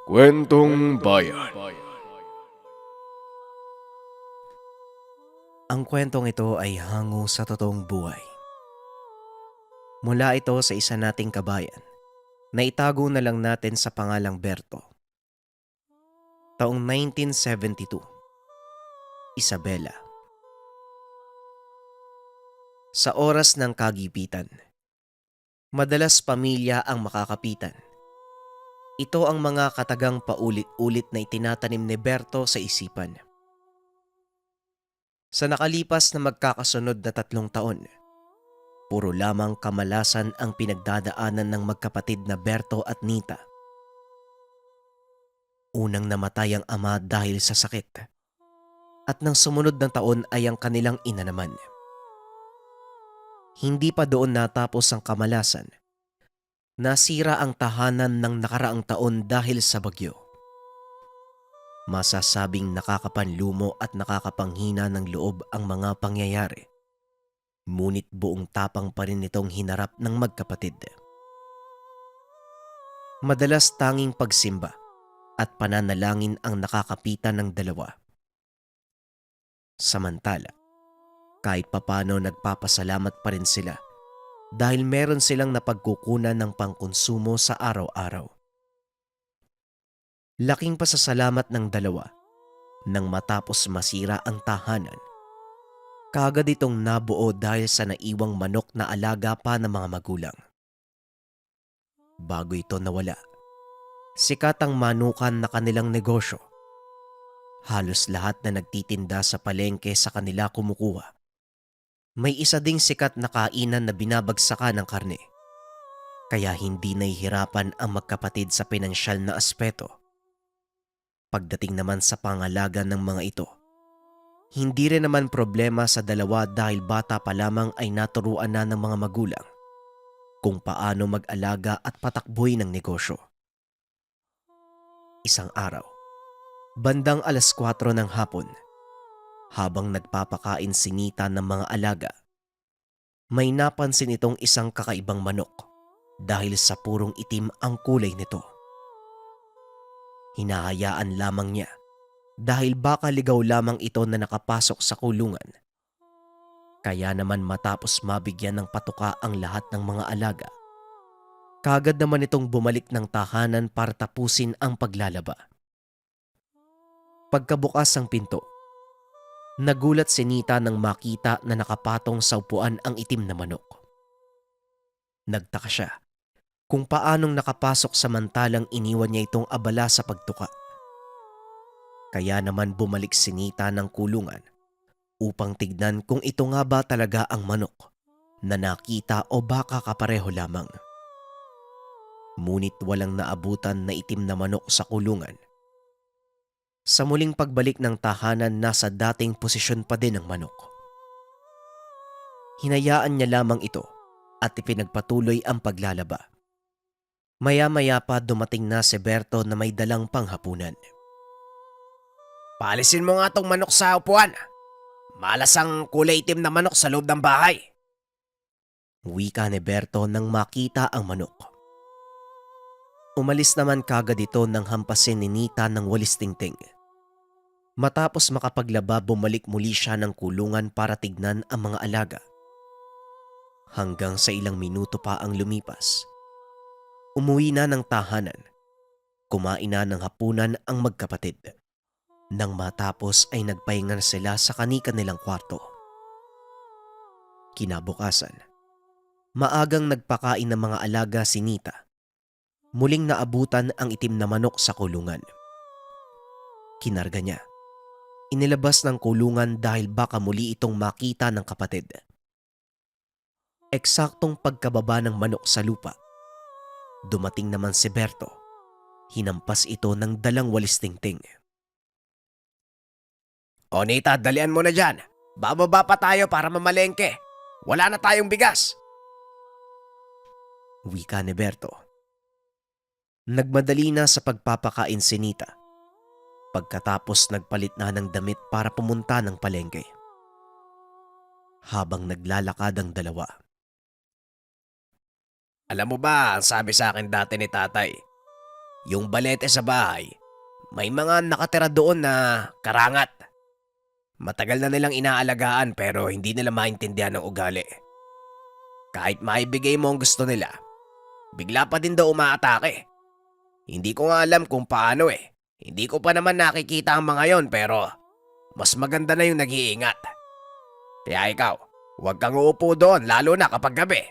Kwentong Bayan. Ang kwentong ito ay hango sa totoong buhay. Mula ito sa isa nating kabayan na itago na lang natin sa pangalang Berto. Taong 1972, Isabela. Sa oras ng kagipitan, madalas pamilya ang makakapitan. Ito ang mga katagang paulit-ulit na itinatanim ni Berto sa isipan. Sa nakalipas na magkakasunod na 3 taon, puro lamang kamalasan ang pinagdadaanan ng magkapatid na Berto at Nita. Unang namatay ang ama dahil sa sakit, at nang sumunod na taon ay ang kanilang ina naman. Hindi pa doon natapos ang kamalasan. Nasira ang tahanan ng nakaraang taon dahil sa bagyo. Masasabing nakakapanlumo at nakakapanghina ng loob ang mga pangyayari. Ngunit buong tapang pa rin itong hinarap ng magkapatid. Madalas tanging pagsimba at pananalangin ang nakakapitan ng dalawa. Samantala, kahit papano nagpapasalamat pa rin sila dahil meron silang napagkukunan ng pangkonsumo sa araw-araw. Laking pasasalamat ng dalawa nang matapos masira ang tahanan. Kaagad itong nabuo dahil sa naiwang manok na alaga pa ng mga magulang. Bago ito nawala, sikat ang manukan na kanilang negosyo. Halos lahat na nagtitinda sa palengke sa kanila kumukuha. May isa ding sikat na kainan na binabagsakan ng karne. Kaya hindi nahihirapan ang magkapatid sa pinansyal na aspeto. Pagdating naman sa pangalaga ng mga ito, hindi rin naman problema sa dalawa dahil bata pa lamang ay naturuan na ng mga magulang kung paano mag-alaga at patakboy ng negosyo. Isang araw, bandang 4:00 ng hapon, habang nagpapakain si Nita ng mga alaga, may napansin itong isang kakaibang manok dahil sa purong itim ang kulay nito. Hinahayaan lamang niya dahil baka ligaw lamang ito na nakapasok sa kulungan. Kaya naman matapos mabigyan ng patuka ang lahat ng mga alaga, kaagad naman itong bumalik ng tahanan para tapusin ang paglalaba. Pagkabukas ng pinto, nagulat si Nita nang makita na nakapatong sa upuan ang itim na manok. Nagtaka siya kung paanong nakapasok samantalang iniwan niya itong abala sa pagtuka. Kaya naman bumalik si Nita ng kulungan upang tignan kung ito nga ba talaga ang manok na nakita o baka kapareho lamang. Ngunit walang naabutan na itim na manok sa kulungan. Sa muling pagbalik ng tahanan, nasa dating posisyon pa din ang manok. Hinayaan niya lamang ito at ipinagpatuloy ang paglalaba. Maya-maya pa dumating na si Berto na may dalang panghapunan. Paalisin mo nga tong manok sa upuan. Malas ang kulay itim na manok sa loob ng bahay. Wika ni Berto nang makita ang manok. Umalis naman kagad ito nang hampasin ni Nita ng walis tingting. Matapos makapaglaba, bumalik muli siya ng kulungan para tignan ang mga alaga. Hanggang sa ilang minuto pa ang lumipas. Umuwi na ng tahanan. Kumain na ng hapunan ang magkapatid. Nang matapos ay nagpahinga sila sa kani-kanilang kwarto. Kinabukasan, maagang nagpakain ng mga alaga si Nita. Muling naabutan ang itim na manok sa kulungan. Kinarga niya. Inilabas ng kulungan dahil baka muli itong makita ng kapatid. Eksaktong pagkababa ng manok sa lupa, dumating naman si Berto. Hinampas ito ng dalang walis tingting. O Nita, dalian mo na dyan. Bababa pa tayo para mamalengke. Wala na tayong bigas. Wika ni Berto. Nagmadali na sa pagpapakain si Nita. Pagkatapos nagpalit na ng damit para pumunta ng palengke. Habang naglalakad ang dalawa, Alam mo ba, ang sabi sa akin dati ni tatay, Yung balete sa bahay, may mga nakatira doon na karangat. Matagal na nilang inaalagaan pero hindi nila maintindihan ang ugali. Kahit maibigay mo ang gusto nila, bigla pa din daw umaatake. Hindi ko nga alam kung paano eh. Hindi ko pa naman nakikita ang mga yon pero mas maganda na yung nag-iingat. Kaya ikaw, huwag kang uupo doon lalo na kapag gabi.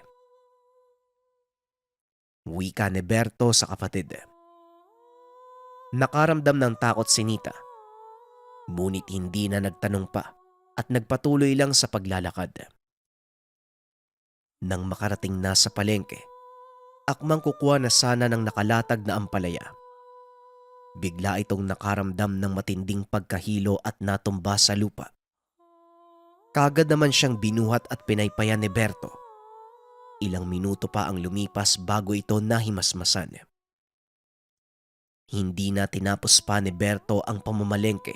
Wika ni Berto sa kapatid. Nakaramdam ng takot si Nita. Ngunit hindi na nagtanong pa at nagpatuloy lang sa paglalakad. Nang makarating na sa palengke, akmang kukuha na sana ng nakalatag na ampalaya. Bigla itong nakaramdam ng matinding pagkahilo at natumba sa lupa. Kagad naman siyang binuhat at pinaypayan ni Berto. Ilang minuto pa ang lumipas bago ito nahimasmasan. Hindi na tinapos pa ni Berto ang pamamalengke.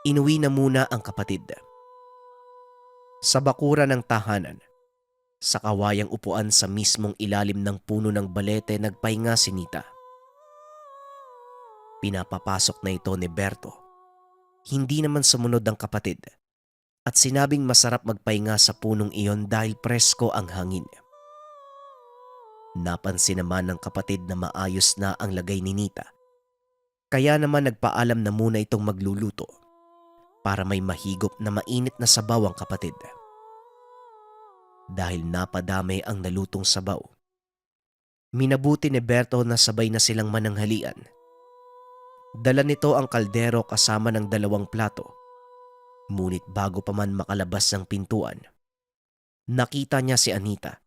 Inuwi na muna ang kapatid. Sa bakuran ng tahanan, sa kawayang upuan sa mismong ilalim ng puno ng balete nagpahinga si Nita. Pinapapasok na ito ni Berto. Hindi naman sumunod ang kapatid at sinabing masarap magpahinga sa punong iyon dahil presko ang hangin. Napansin naman ng kapatid na maayos na ang lagay ni Nita. Kaya naman nagpaalam na muna itong magluluto para may mahigop na mainit na sabaw ang kapatid. Dahil napadami ang nalutong sabaw, minabuti ni Berto na sabay na silang mananghalian. Dala nito ang kaldero kasama ng 2 plato. Ngunit bago pa man makalabas ng pintuan, nakita niya si Anita.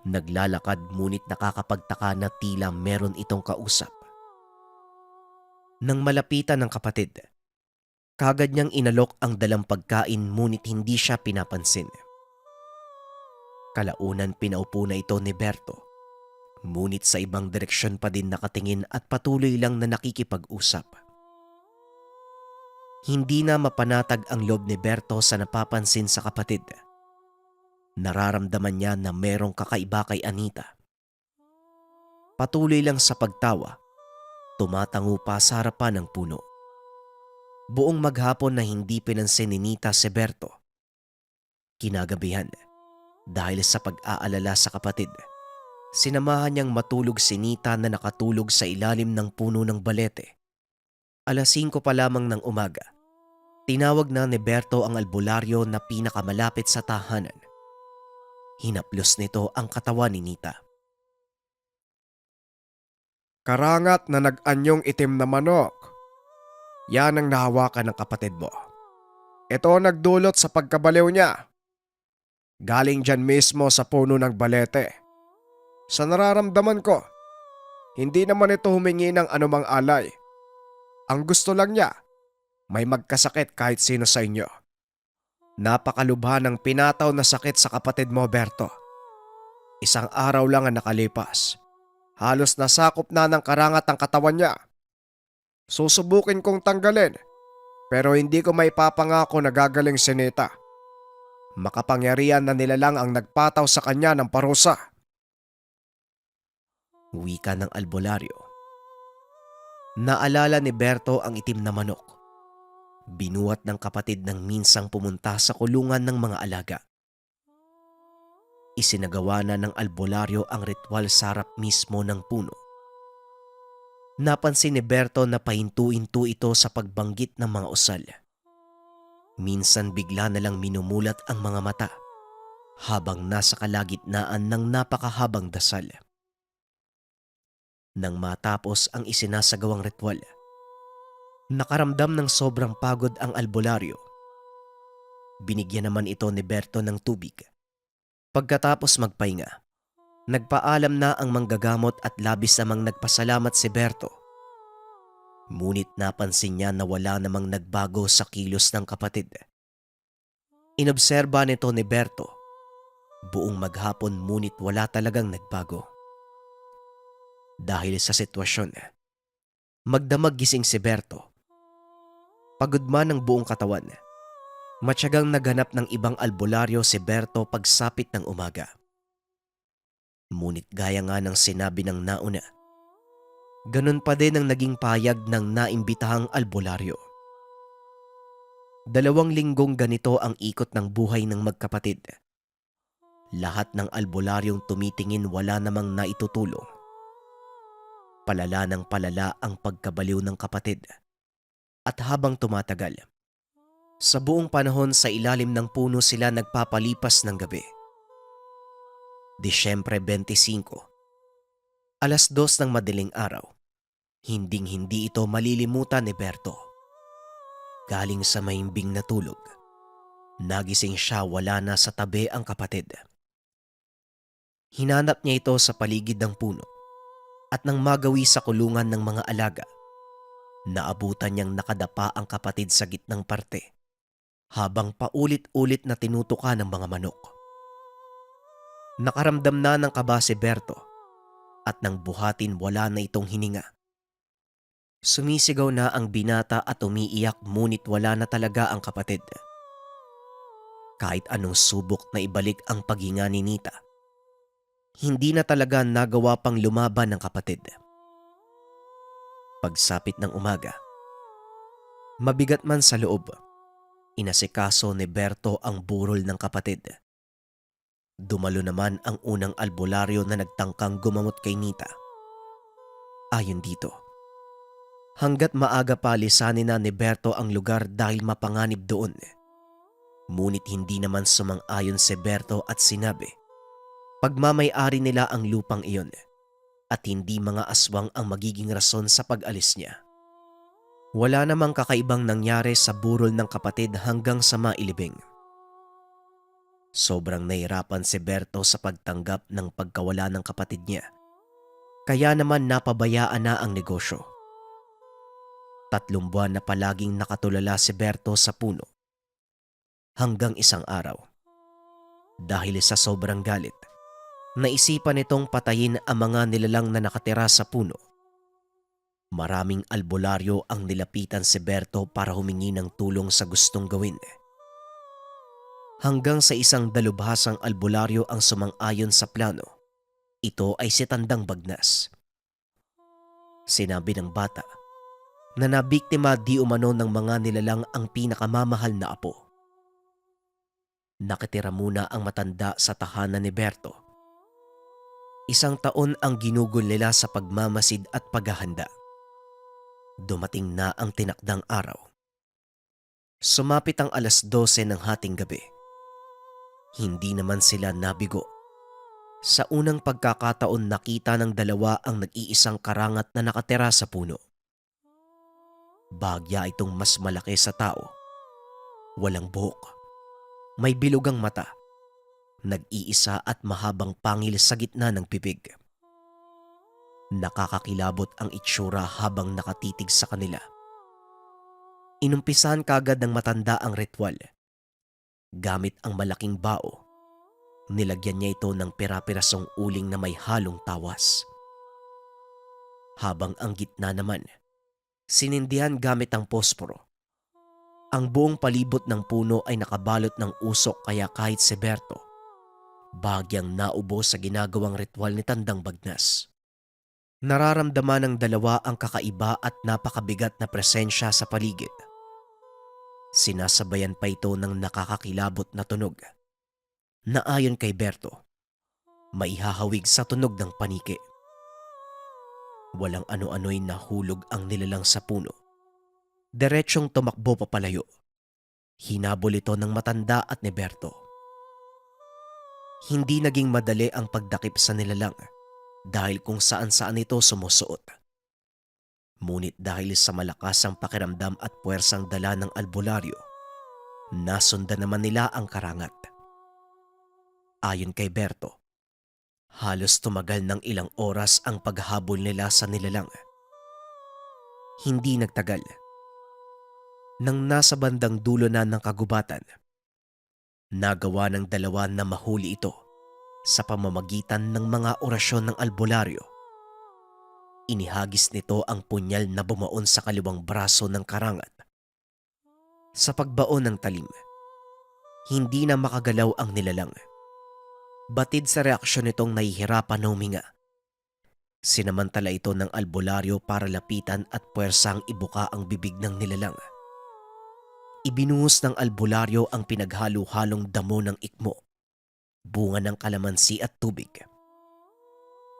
Naglalakad ngunit nakakapagtaka na tila meron itong kausap. Nang malapitan ng kapatid, kagad niyang inalok ang dalang pagkain ngunit hindi siya pinapansin. Kalaunan pinaupo na ito ni Berto, ngunit sa ibang direksyon pa din nakatingin at patuloy lang na nakikipag-usap. Hindi na mapanatag ang loob ni Berto sa napapansin sa kapatid. Nararamdaman niya na merong kakaiba kay Anita. Patuloy lang sa pagtawa, tumatango pa sa harapan ng puno. Buong maghapon na hindi pinansin ni Nita si Berto. Kinagabihan, dahil sa pag-aalala sa kapatid, sinamahan niyang matulog si Nita na nakatulog sa ilalim ng puno ng balete. 5:00 pa lamang ng umaga, tinawag na ni Berto ang albularyo na pinakamalapit sa tahanan. Hinaplos nito ang katawan ni Nita. Karangat na nag-anyong itim na manok. Yan ang nahawakan ng kapatid mo. Ito ang nagdulot sa pagkabaliw niya. Galing dyan mismo sa puno ng balete. Sa nararamdaman ko, hindi naman ito humingi ng anumang alay. Ang gusto lang niya, may magkasakit kahit sino sa inyo. Napakalubha ng pinataw na sakit sa kapatid mo, Berto. 1 araw lang ang nakalipas. Halos nasakop na ng karangat ang katawan niya. Susubukin kong tanggalin, pero hindi ko may papangako na gagaling si Nita. Makapangyarihan na nilalang ang nagpataw sa kanya ng parusa. Wika ng albularyo. Naalala ni Berto ang itim na manok. Binuhat ng kapatid nang minsang pumunta sa kulungan ng mga alaga. Isinagawa na ng albularyo ang ritual sa harap mismo ng puno. Napansin ni Berto na pahintu-hintu ito sa pagbanggit ng mga usal. Minsan bigla na lang minumulat ang mga mata habang nasa kalagitnaan ng napakahabang dasal. Nang matapos ang isinasagawang ritual, nakaramdam ng sobrang pagod ang albularyo. Binigyan naman ito ni Berto ng tubig. Pagkatapos magpahinga, nagpaalam na ang manggagamot at labis namang nagpasalamat si Berto. Ngunit napansin niya na wala namang nagbago sa kilos ng kapatid. Inobserba nito ni Berto. Buong maghapon ngunit wala talagang nagbago. Dahil sa sitwasyon, magdamag gising si Berto. Pagod man ang buong katawan, matyagang naghanap ng ibang albularyo si Berto pagsapit ng umaga. Ngunit gaya nga ng sinabi ng nauna, Ganun pa din ang naging payag ng naimbitahang albularyo. 2 linggong ganito ang ikot ng buhay ng magkapatid. Lahat ng albularyong tumitingin wala namang naitutulong. Palala ng palala ang pagkabaliw ng kapatid. At habang tumatagal, sa buong panahon sa ilalim ng puno sila nagpapalipas ng gabi. Disyembre 25, 2:00 ng madaling araw. Hinding-hindi ito malilimutan ni Berto. Galing sa mahimbing na tulog, nagising siya, wala na sa tabi ang kapatid. Hinanap niya ito sa paligid ng puno at nang magawi sa kulungan ng mga alaga, naabutan niyang nakadapa ang kapatid sa gitnang parte habang paulit-ulit na tinutuka ng mga manok. Nakaramdam na ng kaba si Berto at nang buhatin wala na itong hininga. Sumisigaw na ang binata at umiiyak ngunit wala na talaga ang kapatid. Kahit anong subok na ibalik ang paghinga ni Nita, hindi na talaga nagawa pang lumaban ng kapatid. Pagsapit ng umaga, mabigat man sa loob, inasikaso ni Berto ang burol ng kapatid. Dumalo naman ang unang albularyo na nagtangkang gumamot kay Nita. Ayon dito, hanggat maaga pa lisanin na ni Berto ang lugar dahil mapanganib doon. Ngunit hindi naman sumang-ayon si Berto at sinabi, pagmamay-ari nila ang lupang iyon at hindi mga aswang ang magiging rason sa pag-alis niya. Wala namang kakaibang nangyari sa burol ng kapatid hanggang sa mailibing. Sobrang nahirapan si Berto sa pagtanggap ng pagkawala ng kapatid niya. Kaya naman napabayaan na ang negosyo. 3 buwan na palaging nakatulala si Berto sa puno. Hanggang isang araw, dahil sa sobrang galit, naisipan nitong patayin ang mga nilalang na nakatira sa puno. Maraming albularyo ang nilapitan si Berto para humingi ng tulong sa gustong gawin. Hanggang sa isang dalubhasang albularyo ang sumang-ayon sa plano. Ito ay si Tandang Bagnas. Sinabi ng bata na nabiktima di umano ng mga nilalang ang pinakamamahal na apo. Nakitira muna ang matanda sa tahanan ni Berto. 1 taon ang ginugol nila sa pagmamasid at paghahanda. Dumating na ang tinakdang araw. Sumapit ang 12:00 ng hating gabi. Hindi naman sila nabigo. Sa unang pagkakataon nakita ng dalawa ang nag-iisang karangat na nakatira sa puno. Bagya itong mas malaki sa tao. Walang buhok. May bilugang mata. Nag-iisa at mahabang pangil sa gitna ng bibig. Nakakakilabot ang itsura habang nakatitig sa kanila. Inumpisahan kagad ng matanda ang ritual. Gamit ang malaking bao, nilagyan niya ito ng pira-pirasong uling na may halong tawas. Habang ang gitna naman, sinindihan gamit ang posporo. Ang buong palibot ng puno ay nakabalot ng usok kaya kahit si Berto, bagyang naubo sa ginagawang ritual ni Tandang Bagnas. Nararamdaman ng dalawa ang kakaiba at napakabigat na presensya sa paligid. Sinasabayan pa ito ng nakakakilabot na tunog na ayon kay Berto, maihahawig sa tunog ng paniki. Walang ano-ano'y nahulog ang nilalang sa puno. Diretsyong tumakbo papalayo. Hinabol ito ng matanda at ni Berto. Hindi naging madali ang pagdakip sa nilalang dahil kung saan-saan ito sumusuot. Ngunit dahil sa malakas ang pakiramdam at puwersang dala ng albularyo, nasundan naman nila ang karangat. Ayon kay Berto, halos tumagal ng ilang oras ang paghabol nila sa nilalang. Hindi nagtagal. Nang nasa bandang dulo na ng kagubatan, nagawa ng dalawa na mahuli ito sa pamamagitan ng mga orasyon ng albularyo. Inihagis nito ang punyal na bumaon sa kaliwang braso ng karangat. Sa pagbaon ng talim, hindi na makagalaw ang nilalang. Batid sa reaksyon nitong nahihirapan na huminga, Sinamantala ito ng albularyo para lapitan at puwersang ibuka ang bibig ng nilalang. Ibinuhos ng albularyo ang pinaghalo-halong damo ng ikmo, bunga ng kalamansi at tubig.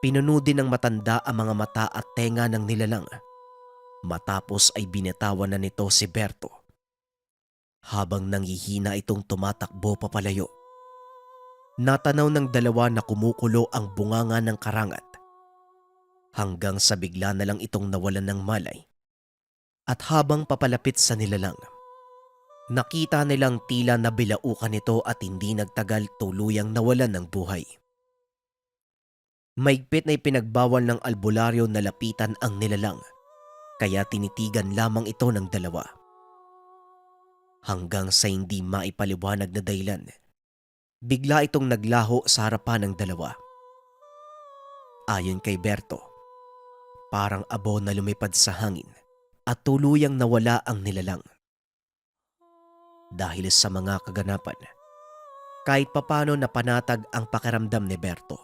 Pinuno din ng matanda ang mga mata at tenga ng nilalang. Matapos ay binitawan na nito si Berto. Habang nangihina itong tumatakbo papalayo, natanaw ng dalawa na kumukulo ang bunganga ng karangat. Hanggang sa bigla na lang itong nawalan ng malay. At habang papalapit sa nilalang, nakita nilang tila nabilaukan ito at hindi nagtagal tuluyang nawalan ng buhay. Maigpit na ipinagbawal ng albularyo na lapitan ang nilalang, kaya tinitigan lamang ito ng dalawa. Hanggang sa hindi maipaliwanag na dahilan, bigla itong naglaho sa harapan ng dalawa. Ayon kay Berto, parang abo na lumipad sa hangin at tuluyang nawala ang nilalang. Dahil sa mga kaganapan, kahit papano napanatag ang pakiramdam ni Berto.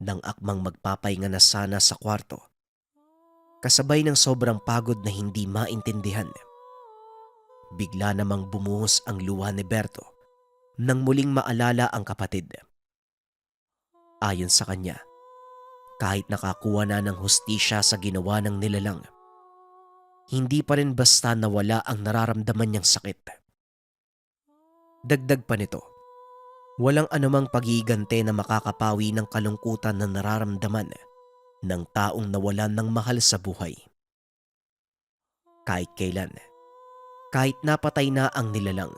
Nang akmang magpapahinga na sana sa kwarto, kasabay ng sobrang pagod na hindi maintindihan, bigla namang bumuhos ang luha ni Berto nang muling maalala ang kapatid. Ayon sa kanya, kahit nakakuha na ng hustisya sa ginawa ng nilalang, hindi pa rin basta nawala ang nararamdaman niyang sakit. Dagdag pa nito, walang anumang pag-iigante na makakapawi ng kalungkutan na nararamdaman ng taong nawalan ng mahal sa buhay. Kahit kailan, kahit napatay na ang nilalang,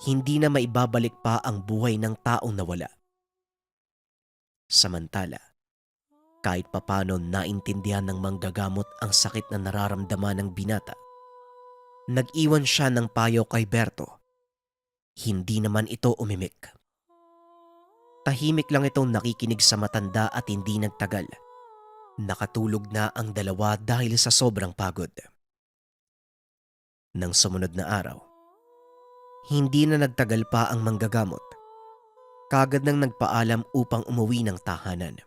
hindi na maibabalik pa ang buhay ng taong nawala. Samantala, kahit papano naintindihan ng manggagamot ang sakit na nararamdaman ng binata, nag-iwan siya ng payo kay Berto. Hindi naman ito umimik. Tahimik lang itong nakikinig sa matanda at hindi nagtagal. Nakatulog na ang dalawa dahil sa sobrang pagod. Nang sumunod na araw, hindi na nagtagal pa ang manggagamot. Kagad nang nagpaalam upang umuwi ng tahanan.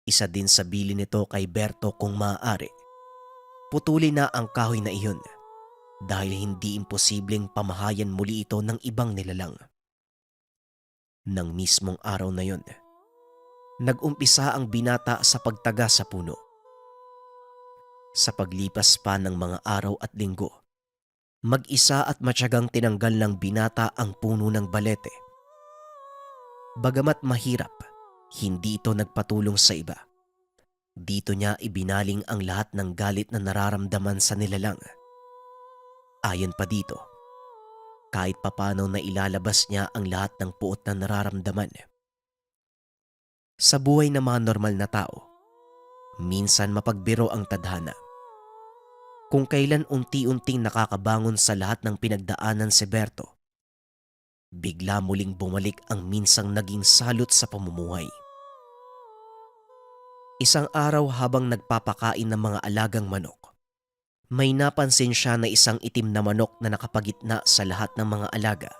Isa din sa bili nito kay Berto kung maaari, putulin na ang kahoy na iyon dahil hindi imposibleng pamahayan muli ito ng ibang nilalang. Nang mismong araw na yon, nag-umpisa ang binata sa pagtaga sa puno. Sa paglipas pa ng mga araw at linggo, mag-isa at matyagang tinanggal ng binata ang puno ng balete. Bagamat mahirap, hindi ito nagpatulong sa iba. Dito niya ibinaling ang lahat ng galit na nararamdaman sa nilalang. Ayon pa dito, kahit papano na ilalabas niya ang lahat ng puot na nararamdaman. Sa buhay ng mga normal na tao, minsan mapagbiro ang tadhana. Kung kailan unti-unting nakakabangon sa lahat ng pinagdaanan si Berto, bigla muling bumalik ang minsang naging salot sa pamumuhay. Isang araw habang nagpapakain ng mga alagang manok, may napansin siya na isang itim na manok na nakapagitna sa lahat ng mga alaga.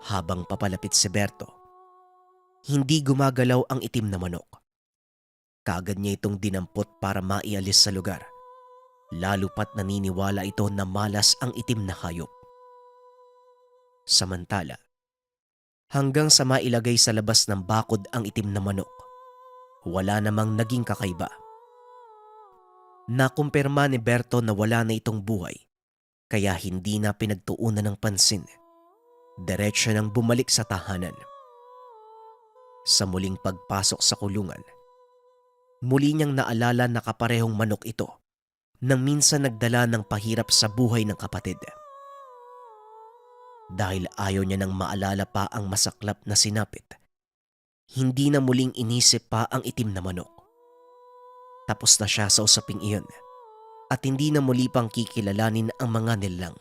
Habang papalapit si Berto, hindi gumagalaw ang itim na manok. Kaagad niya itong dinampot para maialis sa lugar, lalo pat naniniwala ito na malas ang itim na hayop. Samantala, hanggang sa mailagay sa labas ng bakod ang itim na manok, wala namang naging kakaiba. Nakumpirma ni Berto na wala na itong buhay, kaya hindi na pinagtuunan ng pansin. Diretso nang bumalik sa tahanan. Sa muling pagpasok sa kulungan, muli niyang naalala na kaparehong manok ito nang minsan nagdala ng pahirap sa buhay ng kapatid. Dahil ayaw niya nang maalala pa ang masaklap na sinapit, hindi na muling inisip pa ang itim na manok. Tapos na siya sa usaping iyon at hindi na muli pang kikilalanin ang mga nilalang.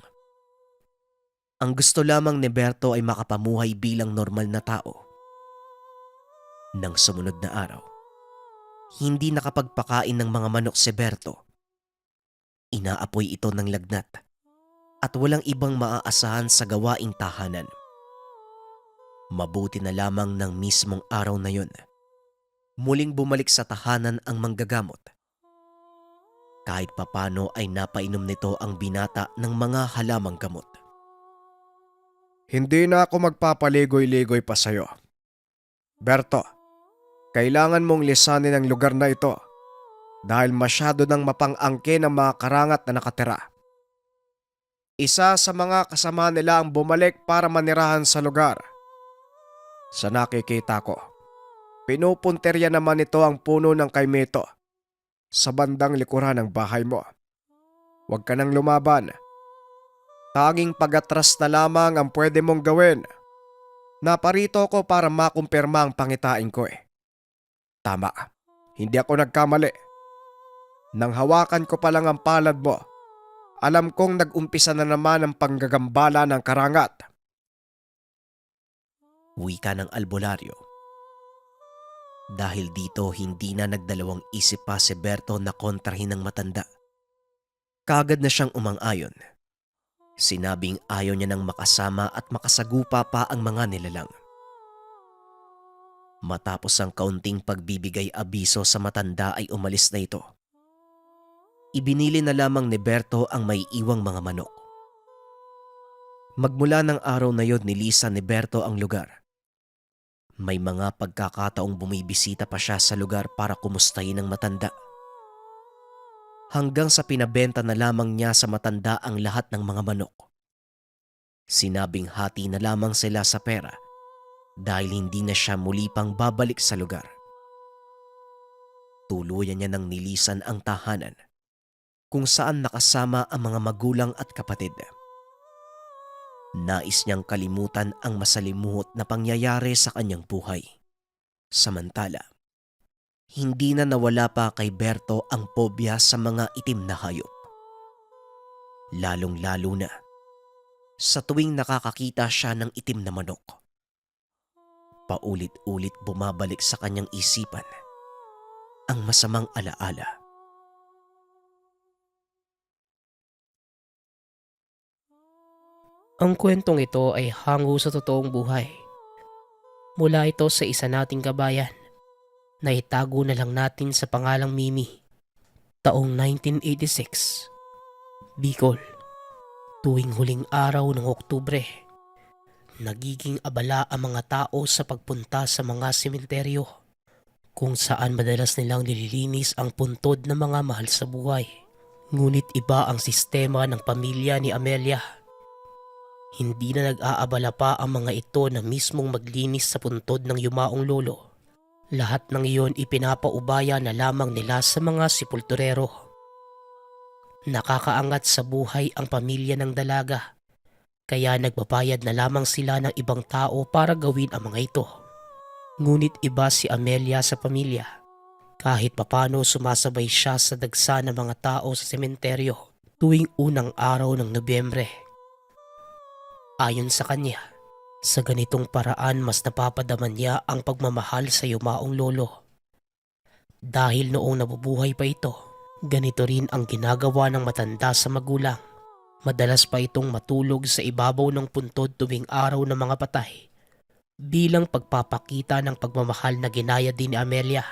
Ang gusto lamang ni Berto ay makapamuhay bilang normal na tao. Nang sumunod na araw, hindi nakapagpakain ng mga manok si Berto. Inaapoy ito ng lagnat at walang ibang maaasahan sa gawaing tahanan. Mabuti na lamang ng mismong araw na yon, muling bumalik sa tahanan ang manggagamot. Kahit papano ay napainom nito ang binata ng mga halamang gamot. Hindi na ako magpapaligoy-ligoy pa sa'yo. Berto, kailangan mong lisanin ang lugar na ito dahil masyado nang mapang-angkin ang mga karangat na nakatira. Isa sa mga kasama nila ang bumalik para manirahan sa lugar. Sa nakikita ko, pinupunterya naman ito ang puno ng kaimito sa bandang likuran ng bahay mo. Huwag ka nang lumaban. Tanging pag-atras na lamang ang pwede mong gawin. Naparito ko para makumpirma ang pangitain ko eh. Tama, hindi ako nagkamali. Nang hawakan ko pa lang ang palad mo, alam kong nag-umpisa na naman ang panggagambala ng karangat. Wika ng albularyo. Dahil dito hindi na nagdalawang isip pa si Berto na kontrahin ng matanda. Kagad na siyang umang-ayon. Sinabing ayaw niya nang makasama at makasagupa pa ang mga nilalang. Matapos ang kaunting pagbibigay abiso sa matanda ay umalis na ito. Ibinili na lamang ni Berto ang may iwang mga manok. Magmula ng araw na yon nilisan ni Berto ang lugar. May mga pagkakataong bumibisita pa siya sa lugar para kumustahin ang matanda. Hanggang sa pinabenta na lamang niya sa matanda ang lahat ng mga manok. Sinabing hati na lamang sila sa pera dahil hindi na siya muli pang babalik sa lugar. Tuluyan niya nang nilisan ang tahanan kung saan nakasama ang mga magulang at kapatid. Nais niyang kalimutan ang masalimuot na pangyayari sa kanyang buhay. Samantala, hindi na nawala pa kay Berto ang pobya sa mga itim na hayop. Lalong-lalo na sa tuwing nakakakita siya ng itim na manok. Paulit-ulit bumabalik sa kanyang isipan ang masamang alaala. Ang kwentong ito ay hango sa totoong buhay. Mula ito sa isa nating kabayan na itago na lang natin sa pangalang Mimi. Taong 1986, Bicol. Tuwing huling araw ng Oktubre, nagiging abala ang mga tao sa pagpunta sa mga sementeryo kung saan madalas nilang nililinis ang puntod ng mga mahal sa buhay. Ngunit iba ang sistema ng pamilya ni Amelia. Hindi na nag-aabala pa ang mga ito na mismong maglinis sa puntod ng yumaong lolo. Lahat ng iyon ipinapaubaya na lamang nila sa mga sepulturero. Nakakaangat sa buhay ang pamilya ng dalaga, kaya nagbabayad na lamang sila ng ibang tao para gawin ang mga ito. Ngunit iba si Amelia sa pamilya. Kahit papano sumasabay siya sa dagsa ng mga tao sa sementeryo tuwing unang araw ng Nobyembre. Ayon sa kanya, sa ganitong paraan mas napapadaman niya ang pagmamahal sa yumaong lolo. Dahil noong nabubuhay pa ito, ganito rin ang ginagawa ng matanda sa magulang. Madalas pa itong matulog sa ibabaw ng puntod tuwing araw ng mga patay, bilang pagpapakita ng pagmamahal na ginaya din ni Amelia.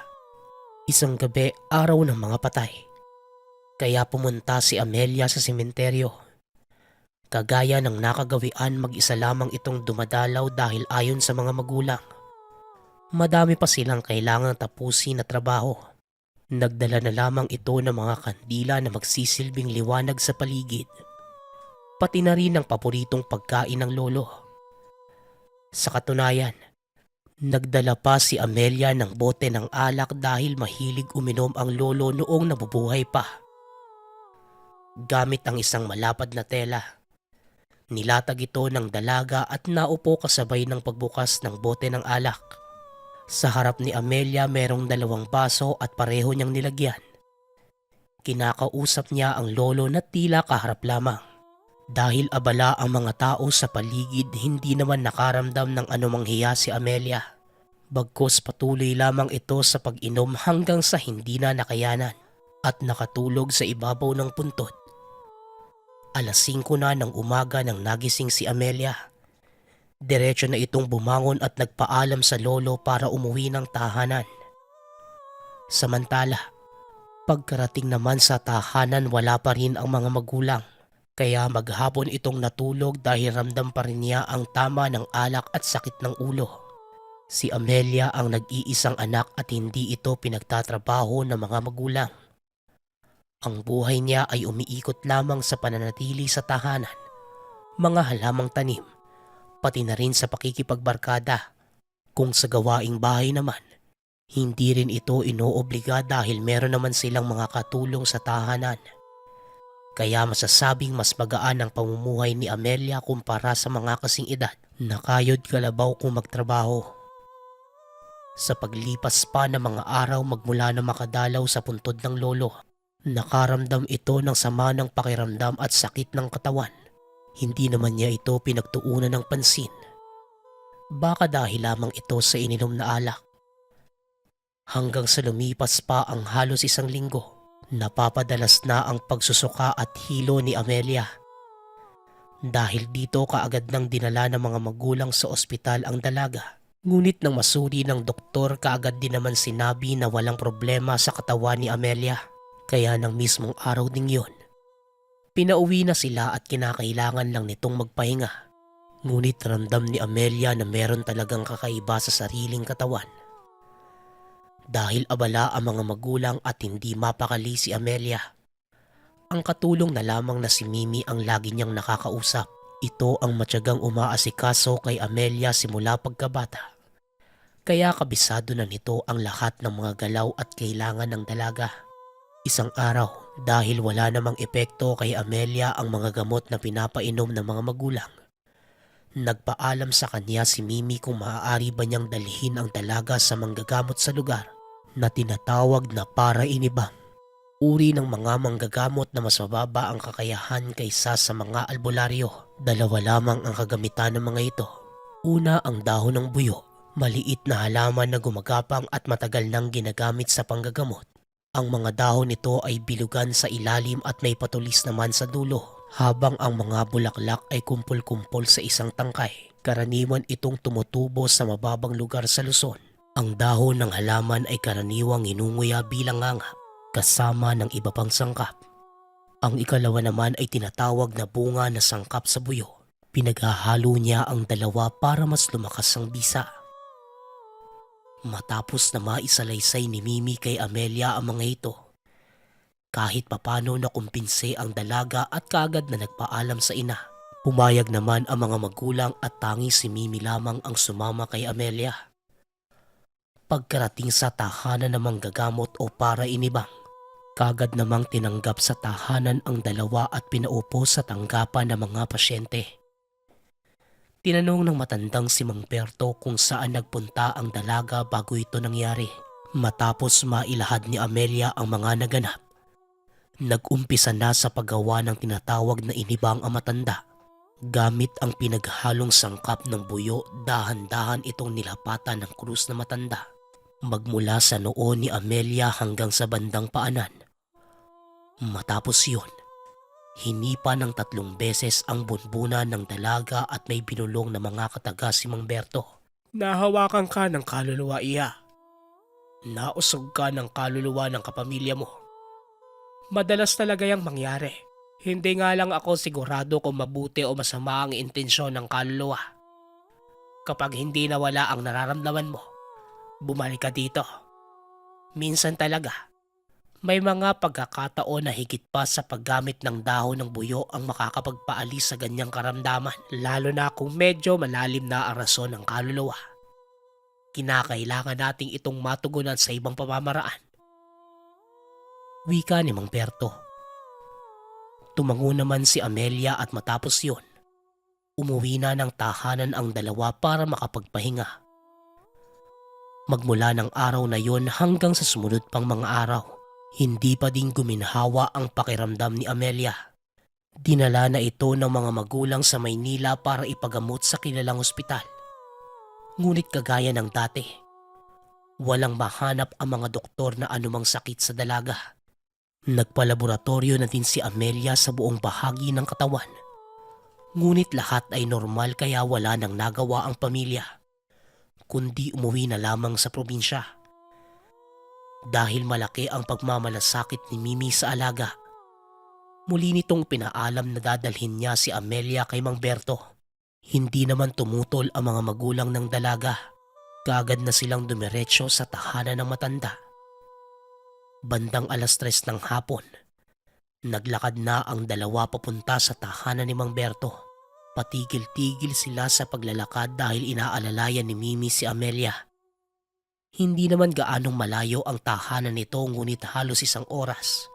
Isang gabi, araw ng mga patay. Kaya pumunta si Amelia sa sementeryo. Kagaya ng nakagawian, mag-isa lamang itong dumadalaw dahil ayon sa mga magulang, madami pa silang kailangang tapusin na trabaho. Nagdala na lamang ito ng mga kandila na magsisilbing liwanag sa paligid, pati na rin ang paboritong pagkain ng lolo. Sa katunayan, nagdala pa si Amelia ng bote ng alak dahil mahilig uminom ang lolo noong nabubuhay pa. Gamit ang isang malapad na tela, nilatag ito ng dalaga at naupo kasabay ng pagbukas ng bote ng alak. Sa harap ni Amelia merong 2 baso at pareho niyang nilagyan. Kinakausap niya ang lolo na tila kaharap lamang. Dahil abala ang mga tao sa paligid, hindi naman nakaramdam ng anumang hiya si Amelia. Bagkus patuloy lamang ito sa pag-inom hanggang sa hindi na nakayanan at nakatulog sa ibabaw ng puntod. Alas 5 na ng umaga nang nagising si Amelia. Diretso na itong bumangon at nagpaalam sa lolo para umuwi ng tahanan. Samantala, pagkarating naman sa tahanan wala pa rin ang mga magulang. Kaya maghapon itong natulog dahil ramdam pa rin niya ang tama ng alak at sakit ng ulo. Si Amelia ang nag-iisang anak at hindi ito pinagtatrabaho ng mga magulang. Ang buhay niya ay umiikot lamang sa pananatili sa tahanan, mga halamang tanim, pati na rin sa pakikipagbarkada. Kung sa gawaing bahay naman, hindi rin ito inoobliga dahil meron naman silang mga katulong sa tahanan. Kaya masasabing mas magaan ang pamumuhay ni Amelia kumpara sa mga kasing edad na kayod kalabaw kung magtrabaho. Sa paglipas pa ng mga araw magmula na makadalaw sa puntod ng lolo, nakaramdam ito ng sama ng pakiramdam at sakit ng katawan. Hindi naman niya ito pinagtuunan ng pansin. Baka dahil lamang ito sa ininom na alak. Hanggang sa lumipas pa ang halos 1 linggo, napapadalas na ang pagsusuka at hilo ni Amelia. Dahil dito kaagad nang dinala ng mga magulang sa ospital ang dalaga. Ngunit nang masuri ng doktor kaagad din naman sinabi na walang problema sa katawan ni Amelia. Kaya nang mismong araw ding yun, pinauwi na sila at kinakailangan lang nitong magpahinga. Ngunit ramdam ni Amelia na meron talagang kakaiba sa sariling katawan. Dahil abala ang mga magulang at hindi mapakali si Amelia. Ang katulong na lamang na si Mimi ang lagi niyang nakakausap. Ito ang matyagang umaasikaso kay Amelia simula pagkabata. Kaya kabisado na nito ang lahat ng mga galaw at kailangan ng dalaga. Isang araw, dahil wala namang epekto kay Amelia ang mga gamot na pinapainom ng mga magulang, nagpaalam sa kanya si Mimi kung maaari ba niyang dalhin ang dalaga sa manggagamot sa lugar na tinatawag na para inibang. Uri ng mga manggagamot na mas mababa ang kakayahan kaysa sa mga albularyo. 2 lamang ang kagamitan ng mga ito. Una, ang dahon ng buyo, maliit na halaman na gumagapang at matagal nang ginagamit sa panggagamot. Ang mga dahon nito ay bilugan sa ilalim at may patulis naman sa dulo, habang ang mga bulaklak ay kumpol-kumpol sa isang tangkay. Karaniwan itong tumutubo sa mababang lugar sa Luzon. Ang dahon ng halaman ay karaniwang inunguya bilang nganga, kasama ng iba pang sangkap. Ang ikalawa naman ay tinatawag na bunga na sangkap sa buyo. Pinaghahalo niya ang dalawa para mas lumakas ang bisa. Matapos na maisalaysay ni Mimi kay Amelia ang mga ito, kahit papano nakumpinse ang dalaga at kaagad na nagpaalam sa ina. Pumayag naman ang mga magulang at tanging si Mimi lamang ang sumama kay Amelia. Pagkarating sa tahanan ng manggagamot o para inibang, kaagad namang tinanggap sa tahanan ang dalawa at pinaupo sa tanggapan ng mga pasyente. Tinanong ng matandang si Mang Berto kung saan nagpunta ang dalaga bago ito nangyari. Matapos mailahad ni Amelia ang mga naganap, nag-umpisa na sa paggawa ng tinatawag na inibang ang matanda. Gamit ang pinaghalong sangkap ng buyo, dahan-dahan itong nilapatan ng krus na matanda. Magmula sa noo ni Amelia hanggang sa bandang paanan. Matapos yun, hinipa ng 3 beses ang bunbuna ng dalaga at may binulong na mga kataga si Mang Berto. Nahawakan ka ng kaluluwa iya. Nausog ka ng kaluluwa ng kapamilya mo. Madalas talaga yung mangyari. Hindi nga lang ako sigurado kung mabuti o masama ang intensyon ng kaluluwa. Kapag hindi nawala ang nararamdaman mo, bumalik ka dito. Minsan talaga, may mga pagkakataon na higit pa sa paggamit ng dahon ng buyo ang makakapagpaalis sa ganyang karamdaman, lalo na kung medyo malalim na ang rason ng kaluluwa. Kinakailangan nating itong matugunan sa ibang pamamaraan. Wika ni Mang Berto. Tumango naman si Amelia at matapos yun, umuwi na ng tahanan ang dalawa para makapagpahinga. Magmula ng araw na yon hanggang sa sumunod pang mga araw, hindi pa din guminhawa ang pakiramdam ni Amelia. Dinala na ito ng mga magulang sa Maynila para ipagamot sa kilalang ospital. Ngunit kagaya ng dati, walang mahanap ang mga doktor na anumang sakit sa dalaga. Nagpalaboratorio na din si Amelia sa buong bahagi ng katawan. Ngunit lahat ay normal kaya wala nang nagawa ang pamilya, kundi umuwi na lamang sa probinsya. dahil malaki ang pagmamalasakit ni Mimi sa alaga. Muli nitong pinaalam na dadalhin niya si Amelia kay Mang Berto. Hindi naman tumutol ang mga magulang ng dalaga. Kaagad na silang dumiretso sa tahanan ng matanda. Bandang 3:00 ng hapon, naglakad na ang dalawa papunta sa tahanan ni Mang Berto. Patigil-tigil sila sa paglalakad dahil inaalalayan ni Mimi si Amelia. Hindi naman gaanong malayo ang tahanan nito ngunit halos 1 oras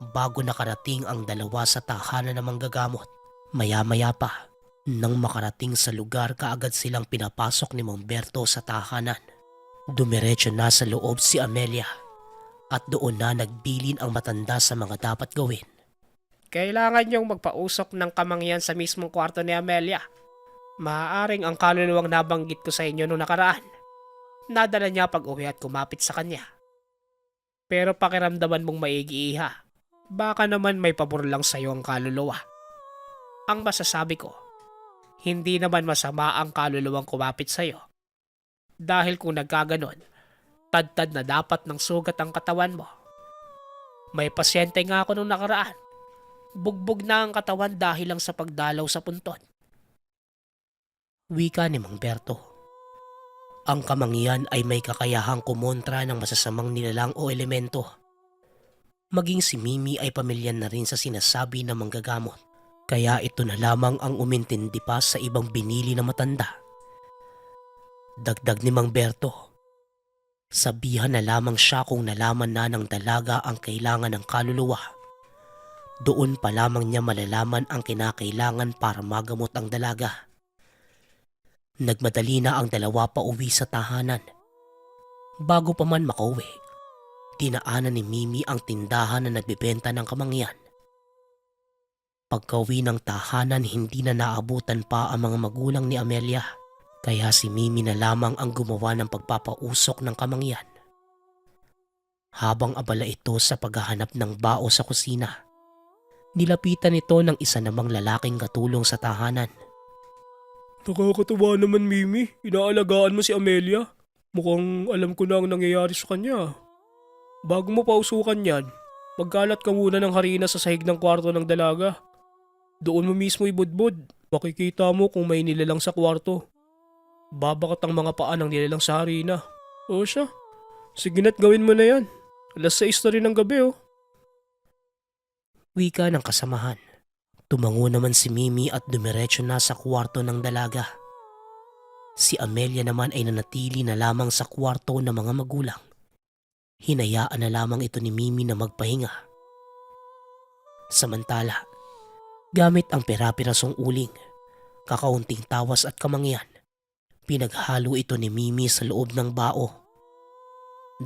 bago nakarating ang dalawa sa tahanan ng manggagamot. Maya-maya pa, nang makarating sa lugar kaagad silang pinapasok ni Mang Berto sa tahanan. Dumiretso na sa loob si Amelia at doon na nagbilin ang matanda sa mga dapat gawin. Kailangan niyong magpausok ng kamangyan sa mismong kwarto ni Amelia. Maaaring ang kaluluwang nabanggit ko sa inyo noong nakaraan. Nadala niya pag-uwi at kumapit sa kanya. Pero pakiramdaman mong maigi, iha. Baka naman may pabor lang sa iyo ang kaluluwa. Ang masasabi ko, hindi naman masama ang kaluluwang kumapit sa iyo. Dahil kung nagkaganon, tad-tad na dapat ng sugat ang katawan mo. May pasyente nga ako nung nakaraan. Bugbog na ang katawan dahil lang sa pagdalaw sa punton. Wika ni Mang Berto. Ang kamangyan ay may kakayahang kumontra ng masasamang nilalang o elemento. Maging si Mimi ay pamilyan na rin sa sinasabi ng manggagamot. Kaya ito na lamang ang umintindi pa sa ibang binili na matanda. Dagdag ni Mang Berto, sabihan na lamang siya kung nalaman na ng dalaga ang kailangan ng kaluluwa. Doon pa lamang niya malalaman ang kinakailangan para magamot ang dalaga. Nagmadali na ang dalawa pa uwi sa tahanan. Bago pa man makauwi, dinaanan ni Mimi ang tindahan na nagbebenta ng kamangyan. Pagkauwi ng tahanan, hindi na naabutan pa ang mga magulang ni Amelia. Kaya si Mimi na lamang ang gumawa ng pagpapausok ng kamangyan. Habang abala ito sa paghahanap ng bao sa kusina, nilapitan ito ng isa namang lalaking katulong sa tahanan. Nakakatuwa naman, Mimi. Inaalagaan mo si Amelia. Mukhang alam ko na ang nangyayari sa kanya. Bago mo pausukan yan, magkalat ka muna ng harina sa sahig ng kwarto ng dalaga. Doon mo mismo ibudbud. Makikita mo kung may nilalang sa kwarto. Babakat ang mga paa ng nilalang sa harina. O siya, sige na't gawin mo na yan. 6:00 na rin ng gabi, oh. Wika ng kasamahan. Tumango naman si Mimi at dumiretso na sa kwarto ng dalaga. Si Amelia naman ay nanatili na lamang sa kwarto ng mga magulang. Hinayaan na lamang ito ni Mimi na magpahinga. Samantala, gamit ang pera-pirasong uling, kakaunting tawas at kamangyan, pinaghalo ito ni Mimi sa loob ng bao.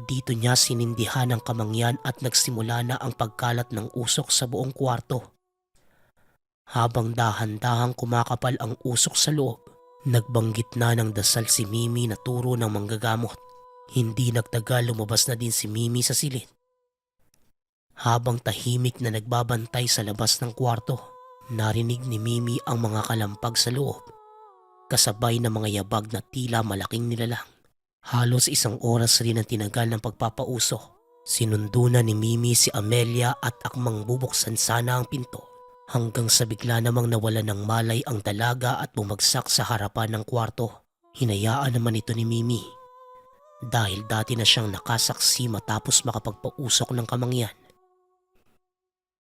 Dito niya sinindihan ang kamangyan at nagsimula na ang pagkalat ng usok sa buong kwarto. Habang dahan-dahang kumakapal ang usok sa loob, nagbanggit na ng dasal si Mimi na turo ng manggagamot. Hindi nagtagal lumabas na din si Mimi sa silid. Habang tahimik na nagbabantay sa labas ng kwarto, narinig ni Mimi ang mga kalampag sa loob, kasabay ng mga yabag na tila malaking nilalang. Halos 1 oras rin ang tinagal ng pagpapauso. Sinundo na ni Mimi si Amelia at akmang bubuksan sana ang pinto. Hanggang sa bigla namang nawala ng malay ang dalaga at bumagsak sa harapan ng kwarto. Hinayaan naman ito ni Mimi. Dahil dati na siyang nakasaksi matapos makapagpausok ng kamangyan.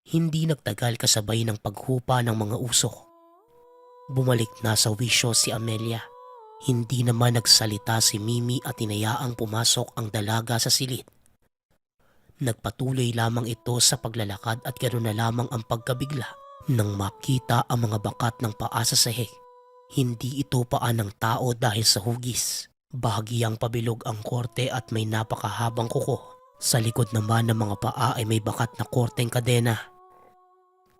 Hindi nagtagal kasabay ng paghupa ng mga usok. Bumalik na sa wisyo si Amelia. Hindi naman nagsalita si Mimi at hinayaang pumasok ang dalaga sa silid. Nagpatuloy lamang ito sa paglalakad at ganoon na lamang ang pagkabigla. Nang makita ang mga bakat ng paa sa sahig, hindi ito paa ng tao dahil sa hugis. Bahagyang pabilog ang korte at may napakahabang kuko. Sa likod naman ng mga paa ay may bakat na korteng kadena.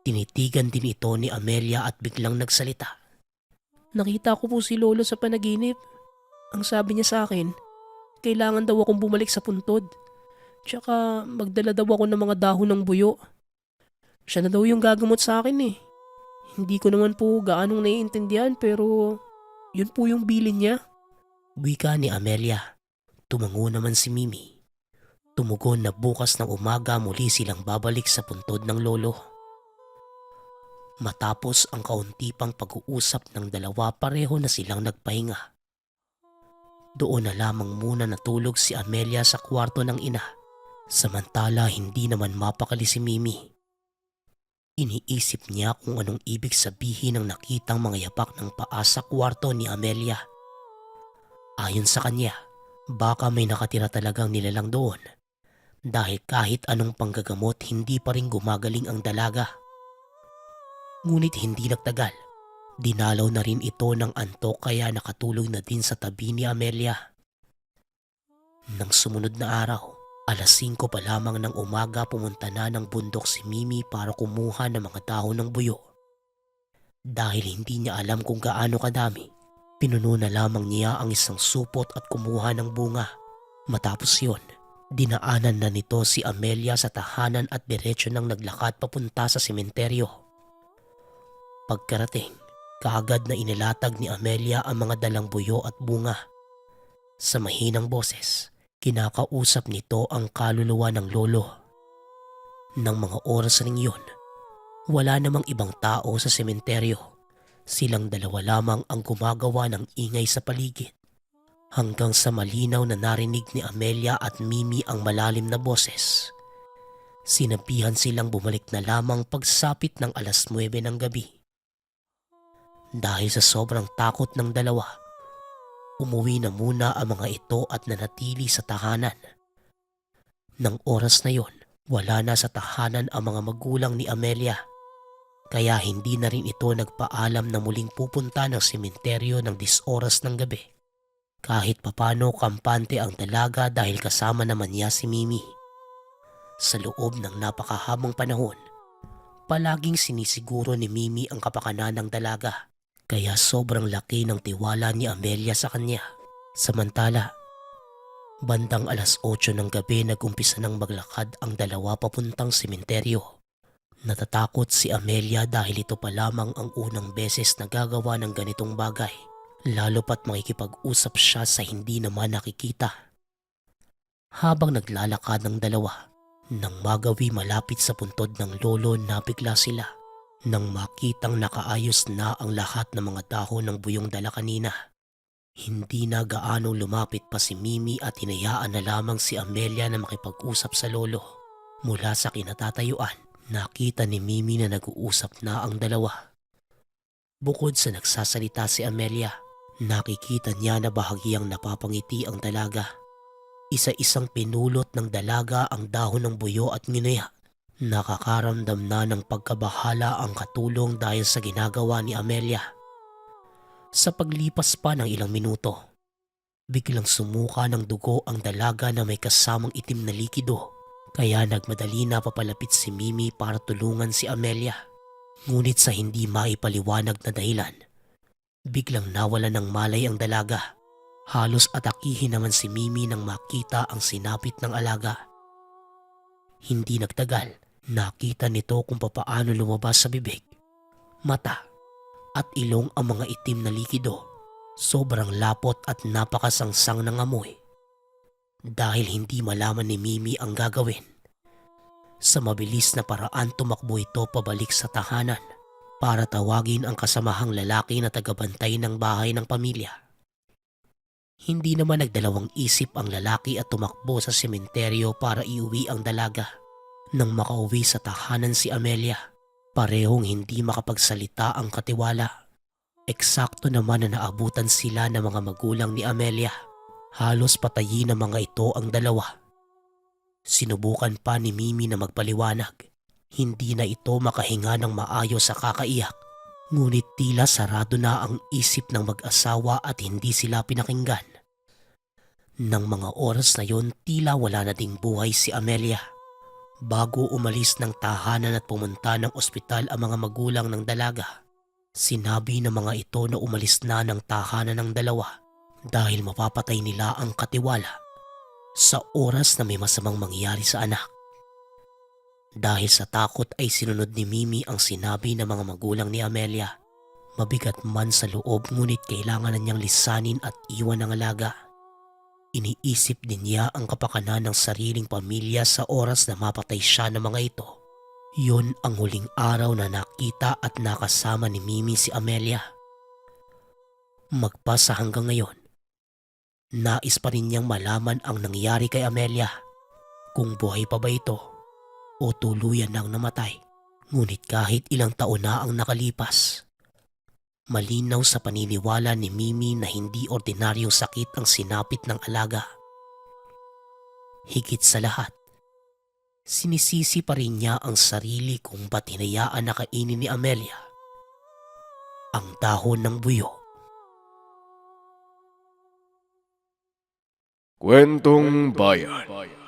Tinitigan din ito ni Amelia at biglang nagsalita. Nakita ko po si Lolo sa panaginip. Ang sabi niya sa akin, kailangan daw akong bumalik sa puntod. Tsaka magdala daw ako ng mga dahon ng buyo. Siya na daw yung gagamot sa akin eh. Hindi ko naman po gaanong naiintindihan pero yun po yung bilin niya. Wika ni Amelia. Tumango naman si Mimi. Tumugon na bukas ng umaga muli silang babalik sa puntod ng lolo. Matapos ang kaunti pang pag-uusap ng dalawa, pareho na silang nagpahinga. Doon na lamang muna natulog si Amelia sa kwarto ng ina, samantala hindi naman mapakali si Mimi. Iniisip niya kung anong ibig sabihin ng nakitang mga yapak ng paa sa kwarto ni Amelia. Ayon sa kanya, baka may nakatira talagang nilalang doon dahil kahit anong panggagamot hindi pa rin gumagaling ang dalaga. Ngunit hindi nagtagal, dinalaw na rin ito ng antok kaya nakatulog na din sa tabi ni Amelia. Nang sumunod na araw, alas 5 pa lamang ng umaga pumunta na ng bundok si Mimi para kumuha ng mga dahon ng buyo. Dahil hindi niya alam kung gaano kadami, pinuno na lamang niya ang isang supot at kumuha ng bunga. Matapos yon, dinaanan na nito si Amelia sa tahanan at diretso nang naglakad papunta sa sementeryo. Pagkarating, kaagad na inilatag ni Amelia ang mga dalang buyo at bunga. Sa mahinang boses, kinakausap nito ang kaluluwa ng lolo. Nang mga oras ring yun, wala namang ibang tao sa sementeryo. Silang dalawa lamang ang gumagawa ng ingay sa paligid. Hanggang sa malinaw na narinig ni Amelia at Mimi ang malalim na boses. Sinabihan silang bumalik na lamang pagsapit ng alas 9 ng gabi. Dahil sa sobrang takot ng dalawa, umuwi na muna ang mga ito at nanatili sa tahanan. Nang oras na yon, wala na sa tahanan ang mga magulang ni Amelia. Kaya hindi na rin ito nagpaalam na muling pupunta ng sementeryo ng 10 oras ng gabi. Kahit papano kampante ang dalaga dahil kasama naman niya si Mimi. Sa loob ng napakahabang panahon, palaging sinisiguro ni Mimi ang kapakanan ng dalaga. Kaya sobrang laki ng tiwala ni Amelia sa kanya. Samantala, bandang alas 8 ng gabi nag-umpisa ng maglakad ang dalawa papuntang sementeryo. Natatakot si Amelia dahil ito pa lamang ang unang beses na gagawa ng ganitong bagay. Lalo pat makikipag-usap siya sa hindi naman nakikita. Habang naglalakad ng dalawa, nang magawi malapit sa puntod ng lolo, nabigla sila. Nang makitang nakaayos na ang lahat ng mga dahon ng buyong dala kanina. Hindi na gaano lumapit pa si Mimi at hinayaan na lamang si Amelia na makipag-usap sa lolo. Mula sa kinatatayuan, nakita ni Mimi na nag-uusap na ang dalawa. Bukod sa nagsasalita si Amelia, nakikita niya na bahagyang napapangiti ang dalaga. Isa-isang pinulot ng dalaga ang dahon ng buyo at nginuya. Nakakaramdam na ng pagkabahala ang katulong dahil sa ginagawa ni Amelia. Sa paglipas pa ng ilang minuto, biglang sumuka ng dugo ang dalaga na may kasamang itim na likido. Kaya nagmadali na papalapit si Mimi para tulungan si Amelia. Ngunit sa hindi maipaliwanag na dahilan, biglang nawala ng malay ang dalaga. Halos atakihin naman si Mimi nang makita ang sinapit ng alaga. Hindi nagtagal, nakita nito kung papaano lumabas sa bibig, mata at ilong ang mga itim na likido. Sobrang lapot at napakasangsang ng amoy. Dahil hindi malaman ni Mimi ang gagawin, sa mabilis na paraan tumakbo ito pabalik sa tahanan para tawagin ang kasamahang lalaki na tagabantay ng bahay ng pamilya. Hindi naman nagdalawang isip ang lalaki at tumakbo sa sementeryo para iuwi ang dalaga. Nang makauwi sa tahanan si Amelia, parehong hindi makapagsalita ang katiwala. Eksakto naman na naabutan sila ng mga magulang ni Amelia. Halos patayin ng mga ito ang dalawa. Sinubukan pa ni Mimi na magpaliwanag. Hindi na ito makahinga ng maayos sa kakaiyak. Ngunit tila sarado na ang isip ng mag-asawa at hindi sila pinakinggan. Nang mga oras na yon, tila wala na ding buhay si Amelia. Bago umalis ng tahanan at pumunta ng ospital ang mga magulang ng dalaga, sinabi ng mga ito na umalis na ng tahanan ng dalawa dahil mapapatay nila ang katiwala sa oras na may masamang mangyari sa anak. Dahil sa takot ay sinunod ni Mimi ang sinabi ng mga magulang ni Amelia. Mabigat man sa loob ngunit kailangan na niyang lisanin at iwan ang alaga. Iniisip din niya ang kapakanan ng sariling pamilya sa oras na mapatay siya ng mga ito. Yun ang huling araw na nakita at nakasama ni Mimi si Amelia. Magpasa hanggang ngayon, nais pa rin niyang malaman ang nangyari kay Amelia, kung buhay pa ba ito o tuluyan nang namatay. Ngunit kahit ilang taon na ang nakalipas, malinaw sa paniniwala ni Mimi na hindi ordinaryong sakit ang sinapit ng alaga. Higit sa lahat, sinisisi pa rin niya ang sarili kung ba't hinayaan na kainin ni Amelia ang dahon ng buyo. Kwentong Bayan